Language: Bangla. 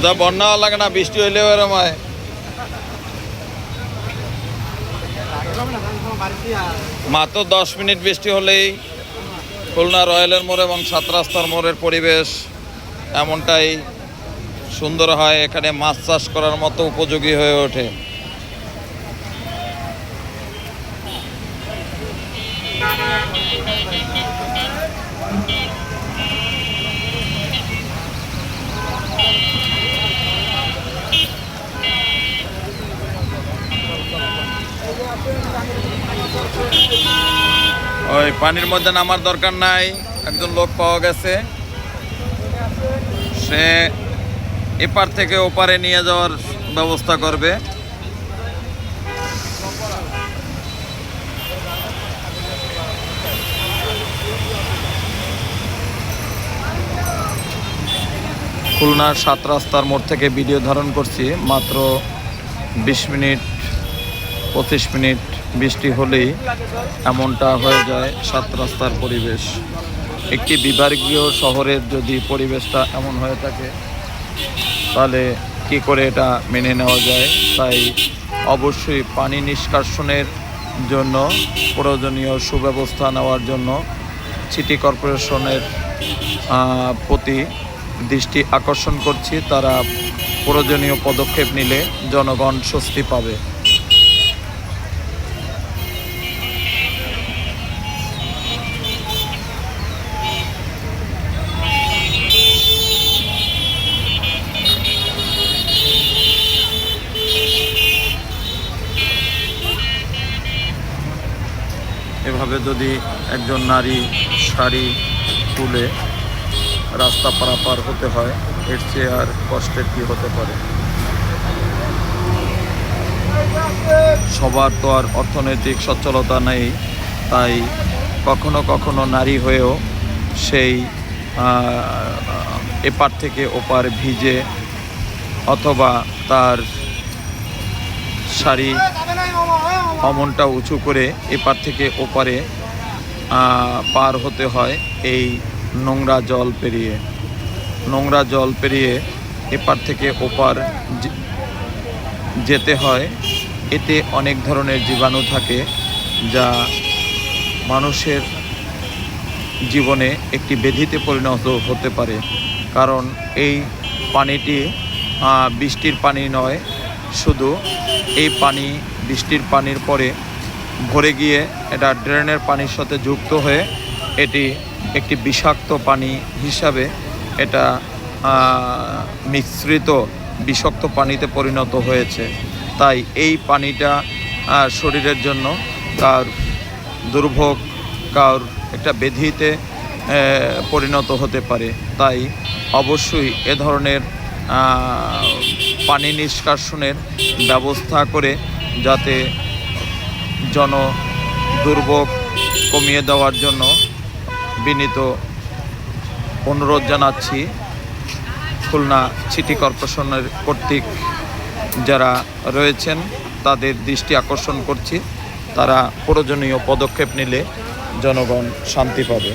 যা বন্যা লাগে না, বৃষ্টি হইলেও এরম হয়। মাত্র 10 মিনিট বৃষ্টি হলেই খুলনা রয়্যালের মোড় এবং 7 রাস্তার মোড়ের পরিবেশ এমনটাই সুন্দর হয়। এখানে মাছ চাষ করার মতো উপযোগী হয়ে ওঠে। ওই পানির মধ্যে নামার দরকার নাই, একজন লোক পাওয়া গেছে, সে এপার থেকে ওপারে নিয়ে যাওয়ার ব্যবস্থা করবে। খুলনার 7 রাস্তার মোড় থেকে ভিডিও ধারণ করছি। মাত্র 20 মিনিট 25 মিনিট বৃষ্টি হলেই এমনটা হয়ে যায় 7 রাস্তার পরিবেশ। একটি বিভাগীয় শহরের যদি পরিবেশটা এমন হয়ে থাকে তাহলে কি করে এটা মেনে নেওয়া যায়? তাই অবশ্যই পানি নিষ্কাশনের জন্য প্রয়োজনীয় সুব্যবস্থা নেওয়ার জন্য সিটি কর্পোরেশনের প্রতি দৃষ্টি আকর্ষণ করছি। তারা প্রয়োজনীয় পদক্ষেপ নিলে জনগণ স্বস্তি পাবে। এভাবে যদি একজন নারী শাড়ি তুলে রাস্তা পারাপার হতে হয়, এর চেয়ে আর কষ্টের কি হতে পারে? সবার তো আর অর্থনৈতিক সচ্ছলতা নেই, তাই কখনো কখনো নারী হয়েও সেই এপার থেকে ওপার ভিজে অথবা তার শাড়ি অমনটা উঁচু করে এপার থেকে ওপারে পার হতে হয়। এই নোংরা জল পেরিয়ে এপার থেকে ওপার যেতে হয়। এতে অনেক ধরনের জীবাণু থাকে যা মানুষের জীবনে একটি ব্যাধিতে পরিণত হতে পারে। কারণ এই পানিটি বৃষ্টির পানি নয়, শুধু এই পানি বৃষ্টির পানির পরে ভরে গিয়ে এটা ড্রেনের পানির সাথে যুক্ত হয়ে এটি একটি বিষাক্ত পানি হিসাবে এটা মিশ্রিত বিষাক্ত পানিতে পরিণত হয়েছে। তাই এই পানিটা শরীরের জন্য কার দুর্ভোগ, কার একটা ব্যাধিতে পরিণত হতে পারে। তাই অবশ্যই এ ধরনের পানি নিষ্কাশনের ব্যবস্থা করে যাতে দুর্ভোগ কমিয়ে দেওয়ার জন্য বিনীত অনুরোধ জানাচ্ছি। খুলনা সিটি কর্পোরেশনের কর্তৃক যারা রয়েছেন তাদের দৃষ্টি আকর্ষণ করছি, তারা প্রয়োজনীয় পদক্ষেপ নিলে জনগণ শান্তি পাবে।